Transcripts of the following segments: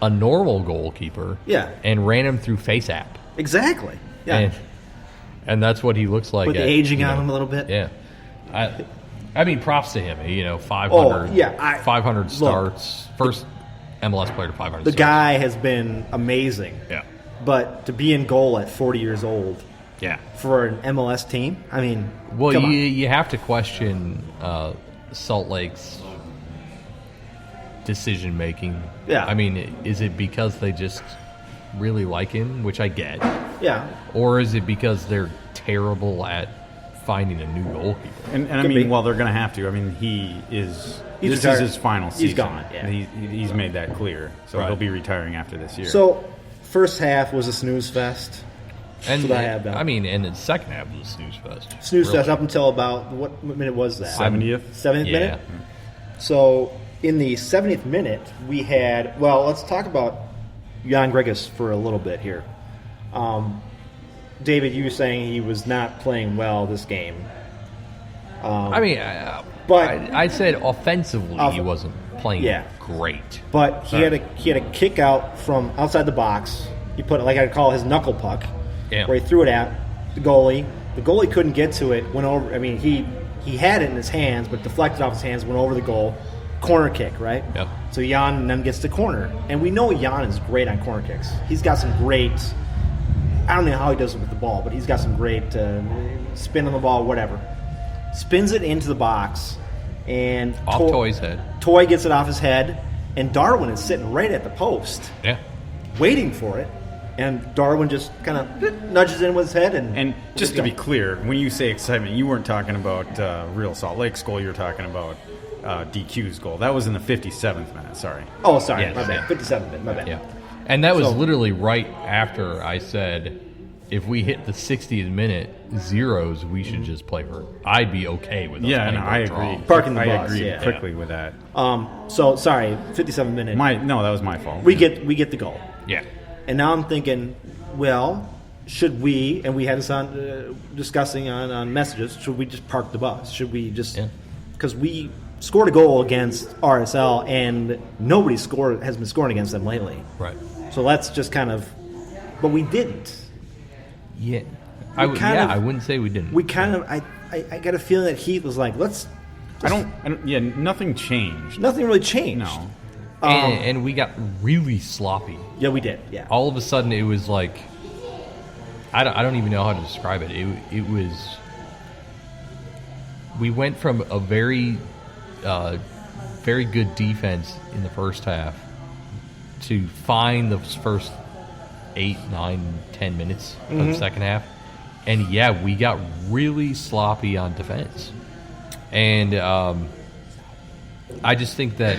a normal goalkeeper and ran him through face app. Exactly. Yeah. And that's what he looks like. With the aging on him a little bit. Yeah. I mean, props to him. 500, 500 starts. First MLS player to 500 The starts. guy has been amazing. Yeah. But to be in goal at 40 years old for an MLS team, I mean, well, you have to question Salt Lake's decision-making. Yeah. I mean, is it because they just really like him, which I get? Yeah. Or is it because they're terrible at finding a new goalkeeper? And I mean, well, they're going to have to. I mean, this is his final season. He's gone, yeah. He's made that clear. So he'll be retiring after this year. So, first half was a snooze fest. And That's what I have done. I mean, and the second half was a snooze fest. Snooze fest up until about, what minute was that? 70th. 70th minute? So, in the 70th minute, we had, well, let's talk about Jan Gregus for a little bit here. David, you were saying he was not playing well this game. I said offensively he wasn't playing great. But he had a kick out from outside the box. He put, like I'd call his knuckle puck, where he threw it at the goalie. The goalie couldn't get to it. Went over. I mean, he had it in his hands, but deflected off his hands. Went over the goal. Corner kick, right? Yep. So Jan then gets the corner, and we know Jan is great on corner kicks. He's got some great. I don't know how he does it with the ball, but he's got some great spin on the ball, whatever. Spins it into the box, and off Toy's head. Toy gets it off his head, and Darwin is sitting right at the post, waiting for it. And Darwin just kind of nudges in with his head. And just to be clear, when you say excitement, you weren't talking about Real Salt Lake's goal. You were talking about DQ's goal. That was in the 57th minute. Sorry. Oh, sorry. My bad. 57th minute. My bad. Yeah. And that was literally right after I said, if we hit the 60th minute zeros, we should just play for. I'd be okay with us. I agree. Parking the bus. bus. I agree quickly with that. So sorry, 57 minute. No, that was my fault. We get the goal. Yeah. And now I'm thinking, well, should we? And we had this on discussing on messages. Should we just park the bus? Should we just? Because we scored a goal against RSL, and nobody has been scoring against them lately. Right. So let's just kind of, but we didn't. Yeah. I wouldn't say we didn't. We kind of, I got a feeling that Heath was like, let's. Nothing changed. Nothing really changed. No. And we got really sloppy. Yeah, we did. Yeah. All of a sudden, it was like, I don't even know how to describe it. It was. We went from a very good defense in the first half to find the first 8, 9, 10 minutes of the second half. And we got really sloppy on defense. And I just think that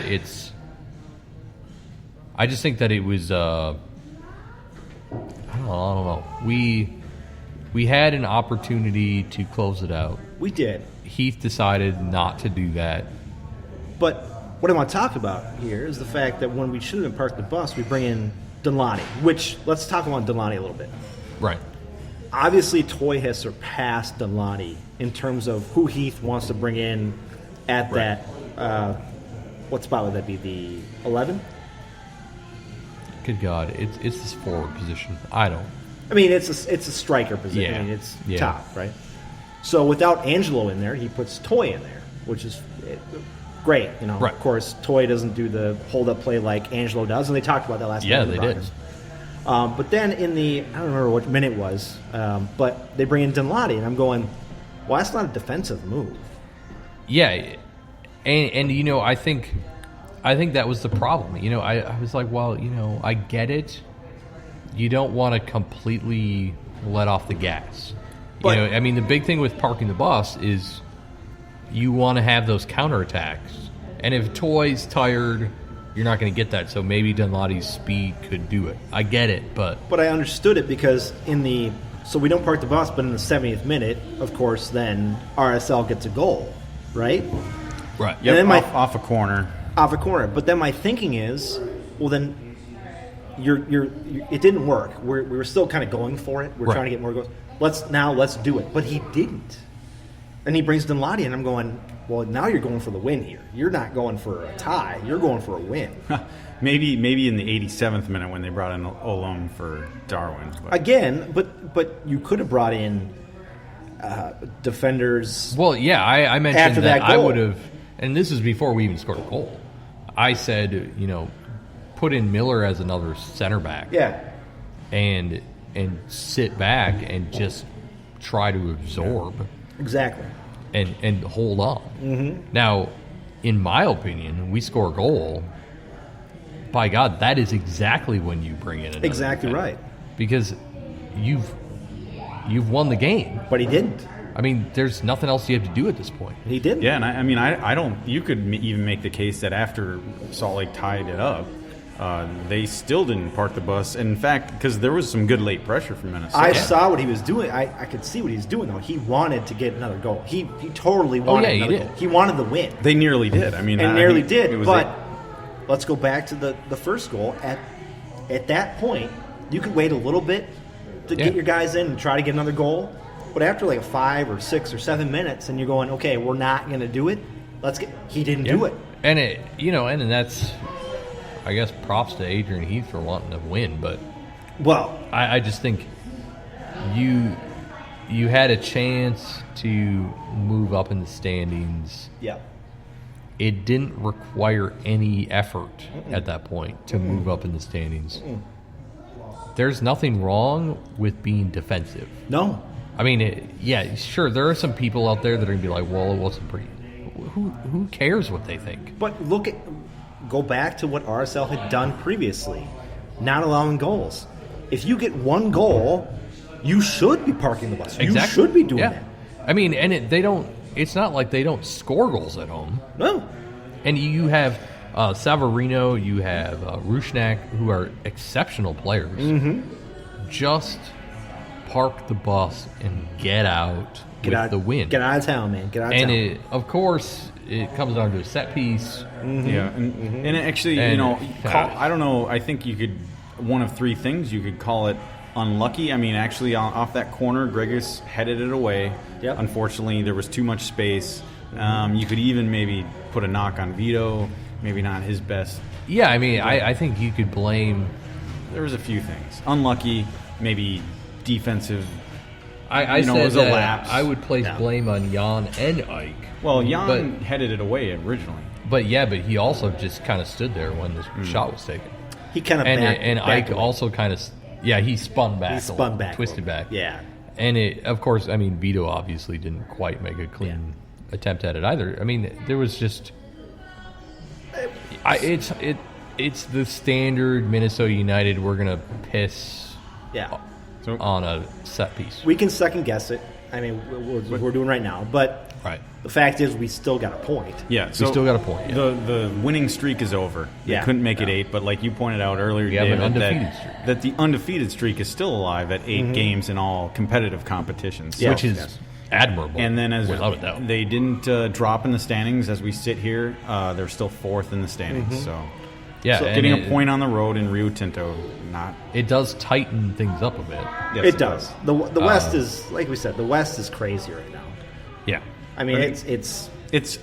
it was I don't know. We had an opportunity to close it out. We did. Heath decided not to do that. But what I want to talk about here is the fact that when we should have parked the bus, we bring in Dunlani, which, let's talk about Dunlani a little bit. Right. Obviously, Toy has surpassed Dunlani in terms of who Heath wants to bring in at that, what spot would that be, the 11? Good God, it's this forward position. I mean, it's a striker position. Yeah. I mean, it's top, right? So without Angelo in there, he puts Toy in there, which is great. Of course, Toy doesn't do the hold-up play like Angelo does, and they talked about that last night. Yeah, they did. But then in the, I don't remember what minute it was, but they bring in Dunlani, and I'm going, well, that's not a defensive move. Yeah, and I think that was the problem. I was like, well, I get it. You don't want to completely let off the gas. But, the big thing with parking the bus is you want to have those counterattacks. And if Toy's tired, you're not going to get that. So maybe Dunladi's speed could do it. I get it, but I understood it because so we don't park the bus, but in the 70th minute, of course, then RSL gets a goal, right? Right. Yep, and then off a corner. Off a corner. But then my thinking is, well, then it didn't work. We were still kind of going for it. We're trying to get more goals. Let's do it. But he didn't. And he brings Dunladi, and I'm going, Well, now you're going for the win here. You're not going for a tie. You're going for a win. Maybe in the 87th minute when they brought in Olone for Darwin. But. Again, but you could have brought in defenders. Well, yeah, I mentioned After that I goal. would have, and this is before we even scored a goal. I said, put in Miller as another center back. Yeah. And sit back and just try to absorb Exactly. and hold on. Mm-hmm. Now, in my opinion, we score a goal. By God, that is exactly when you bring in another Exactly defender. right. Because you've won the game. But he didn't. I mean, there's nothing else you have to do at this point. He didn't. Yeah, and I don't. You could even make the case that after Salt Lake tied it up, they still didn't park the bus. In fact, because there was some good late pressure from Minnesota. I saw what he was doing. I could see what he was doing, though. He wanted to get another goal. He totally wanted he another did. goal. He wanted the win. They nearly did. I mean, And I nearly think did. it was But let's go back to the first goal. At that point, you could wait a little bit to get your guys in and try to get another goal. But after like 5 or 6 or 7 minutes, and you're going, okay, we're not going to do it. He didn't do it. And and that's, I guess, props to Adrian Heath for wanting to win. But Well, I just think you had a chance to move up in the standings. yeah. It didn't require any effort at that point to move up in the standings. There's nothing wrong with being defensive. No. I mean, sure, there are some people out there that are going to be like, well, it wasn't pretty. Who cares what they think? But go back to what RSL had done previously, not allowing goals. If you get one goal, you should be parking the bus. Exactly. You should be doing that. I mean, and they don't. It's not like they don't score goals at home. No. And you have Savarino, you have Rushnak, who are exceptional players. Mm-hmm. Just park the bus and get out with the win. Get out of town, man. Get out of town. And of course, it comes down to a set piece. Mm-hmm. Yeah, and actually, I don't know. I think you could one of three things. You could call it unlucky. I mean, actually, off that corner, Gregus headed it away. Yep. Unfortunately, there was too much space. You could even maybe put a knock on Vito. Maybe not his best. Yeah, I mean, I think you could blame. There was a few things. Unlucky, maybe defensive. I said it was a that lapse. I would place blame on Jan and Ike. Well, Jan headed it away originally. But he also just kind of stood there when the shot was taken. He kind of and Ike away. also kind of he spun back. He spun back, twisted back. Yeah. And of course, I mean, Vito obviously didn't quite make a clean attempt at it either. I mean, there was just it's the standard Minnesota United. We're gonna piss on a set piece. We can second guess it. I mean, we're doing right now, but Right. the fact is, we still got a point. Yeah, We still got a point. Yeah. The winning streak is over. They Yeah. couldn't make it 8, but like you pointed out earlier, We have an David, undefeated streak. that the undefeated streak is still alive at 8 games in all competitive competitions. So- Which is admirable. And then as without a doubt. they didn't drop in the standings as we sit here, they're still 4th in the standings. So yeah, and getting a point on the road in Rio Tinto, not it does tighten things up a bit. yes, It does. The West is, like we said, the West is crazy right now. Yeah. I mean, Right. it's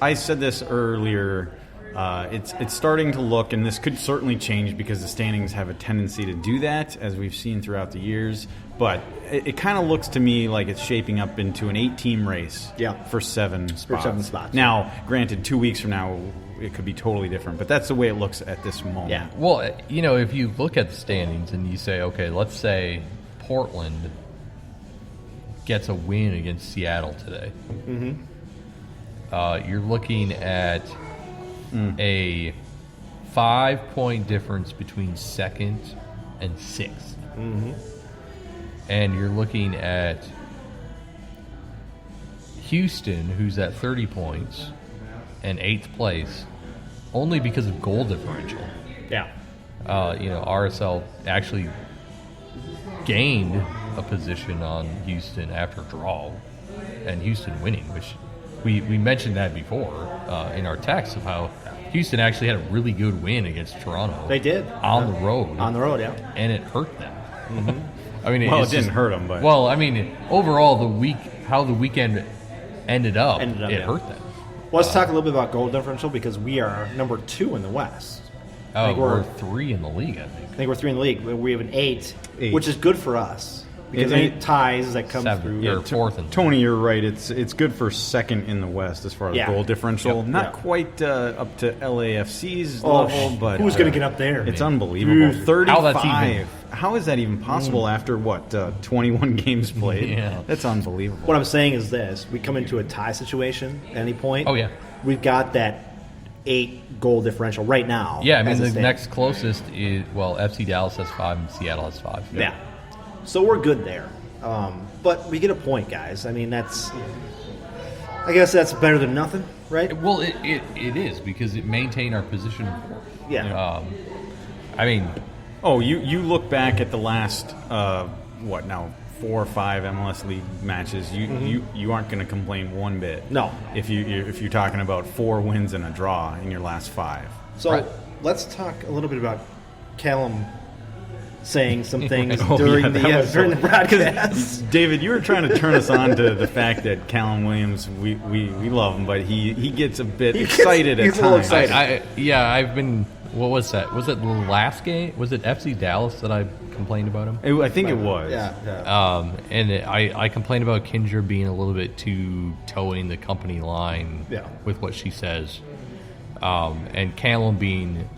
I said this earlier. It's starting to look, and this could certainly change because the standings have a tendency to do that, as we've seen throughout the years. But it kind of looks to me like it's shaping up into an 8-team race for 7 spots. For 7 spots. Now, granted, 2 weeks from now, it could be totally different, but that's the way it looks at this moment. Yeah. Well, if you look at the standings and you say, okay, let's say Portland gets a win against Seattle today. Mm-hmm. You're looking at a 5-point difference between 2nd and 6th. Mm-hmm. And you're looking at Houston, who's at 30 points and 8th place, only because of goal differential. yeah. RSL actually gained a position on Houston after draw, and Houston winning, which we mentioned that before in our text of how Houston actually had a really good win against Toronto. They did. On the road. On the road, yeah. And it hurt them. I mean, Well, it's it didn't just- hurt them, but Well, I mean, overall, how the weekend ended up, Ended up, it yeah. hurt them. Well, let's talk a little bit about goal differential because we are number 2 in the West. Oh, think we're 3 in the league, I think. I think we're 3 in the league. We have an 8, Eight. which is good for us because any ties that come 7, through. yeah, 4th and Tony, you're right. It's good for second in the West as far as Yeah. goal differential. Yep. Not Yeah. quite up to LAFC's Oh, level, but who's going to get up there? It's man? unbelievable. Dude. 35. How is that even possible after 21 games played? Yeah. That's unbelievable. What I'm saying is this: we come into a tie situation at any point. Oh, yeah. We've got that 8 goal differential right now. Yeah, I mean, as it the stands. next closest is, well, FC Dallas has 5 and Seattle has 5. Yeah. So we're good there. But we get a point, guys. I mean, I guess that's better than nothing, right? Well, it is because it maintained our position. Yeah. I mean, Oh, you look back at the last 4 or 5 MLS League matches. You aren't going to complain one bit. No. If you're talking about 4 wins and a draw in your last 5. So Right. let's talk a little bit about Callum saying some things Oh, during yeah, that was during the so- broadcast. David, you were trying to turn us on to the fact that Callum Williams, we love him, but he gets a bit excited he's at a little times. excited. I've been. What was that? Was it the last game? Was it FC Dallas that I complained about him? I think it was. Yeah. And I complained about Kindra being a little bit too towing the company line Yeah. with what she says, and Callum being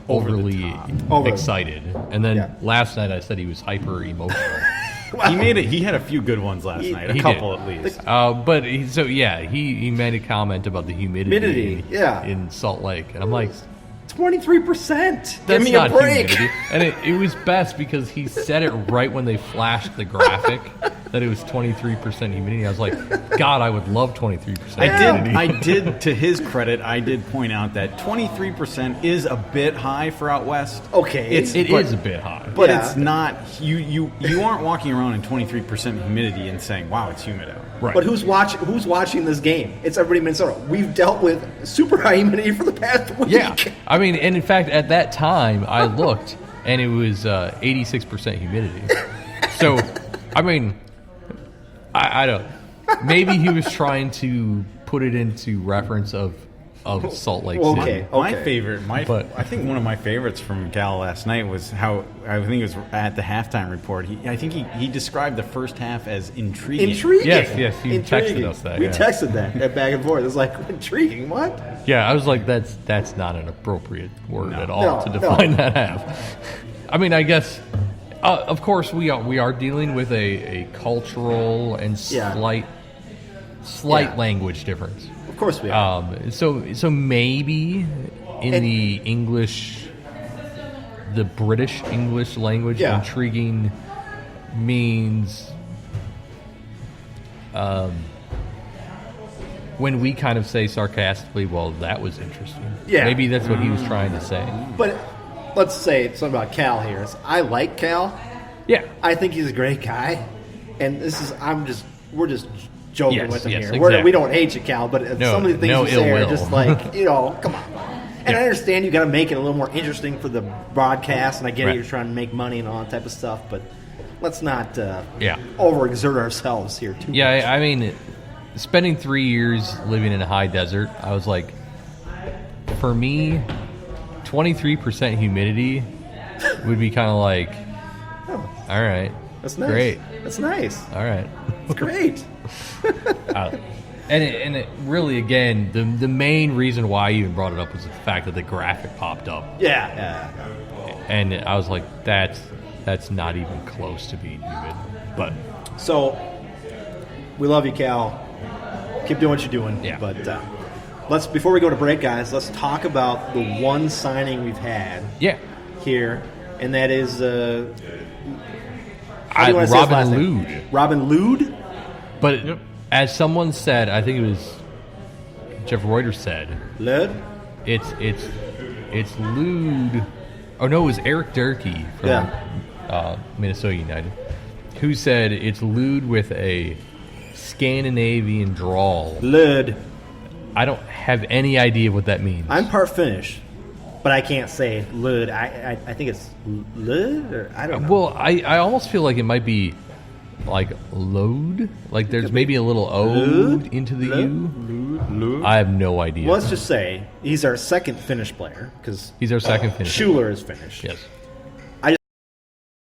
overly Over- excited. And then Yeah. last night I said he was hyper emotional. He had a few good ones last night, a he couple did. at least. But he made a comment about the humidity, yeah. in Salt Lake, and I'm like, 23%. Give that's me not a break. humidity. And it was best because he said it right when they flashed the graphic that it was 23% humidity. I was like, God, I would love 23% humidity. I did. To his credit, I did point out that 23% is a bit high for out west. Okay. It is a bit high. But Yeah. it's not. You aren't walking around in 23% humidity and saying, "Wow, it's humid out." Right. But who's watching this game? It's everybody in Minnesota. We've dealt with super high humidity for the past week. Yeah. I mean, and in fact, at that time, I looked, and it was 86% humidity. So, I mean, I don't. Maybe he was trying to put it into reference of Salt Lake City. Okay. My favorite, But- I think one of my favorites from Cal last night was how I think it was at the halftime report. I think he described the first half as intriguing. Intriguing. Yes, you Intriguing. texted us that, We yeah. texted that back and forth. It's like, intriguing, what? Yeah, I was like, that's not an appropriate word at all No, to no. define that half. I mean, I guess, of course, we are dealing with a cultural and Yeah. slight Yeah. language difference. Of course we are. So maybe in the English, the British English language, Yeah. intriguing means when we kind of say sarcastically, well, that was interesting. Yeah. Maybe that's what he was trying to say. But let's say something about Cal here. I like Cal. Yeah. I think he's a great guy. And we're just joking Yes, with him yes, here. exactly. We don't hate you, Cal, but No, some of the things no you say ill are will. just like, come on. And I understand you got to make it a little more interesting for the broadcast, and I get it, Right. you're trying to make money and all that type of stuff, but let's not Yeah. overexert ourselves here too much. Yeah, I mean, spending 3 years living in a high desert, I was like, for me, 23% humidity would be kind of like, all right, That's nice. great, That's nice. all right. That's great. And it really, again, the main reason why I even brought it up was the fact that the graphic popped up, Yeah. and I was like, that's not even close to being humid. But So, we love you, Cal. Keep doing what you're doing. Yeah. But before we go to break, guys, let's talk about the one signing we've had yeah, here, and that is how do you want to say his Robin last name? Lood. Robin Lood. But as someone said, I think it was Jeff Reuters said, Lood. it's lewd. Oh no, it was Eric Durkee from Minnesota United, who said it's lewd with a Scandinavian drawl. Lood. I don't have any idea what that means. I'm part Finnish, but I can't say Lood. I think it's Lood, or I don't know. Well, I almost feel like it might be like load. Like there's maybe a little O Lood? into the Lood? U. Loons? I have no idea. Well, let's just say he's our second Finnish player because He's our second Finnish. Schuler is Finnish. Yes.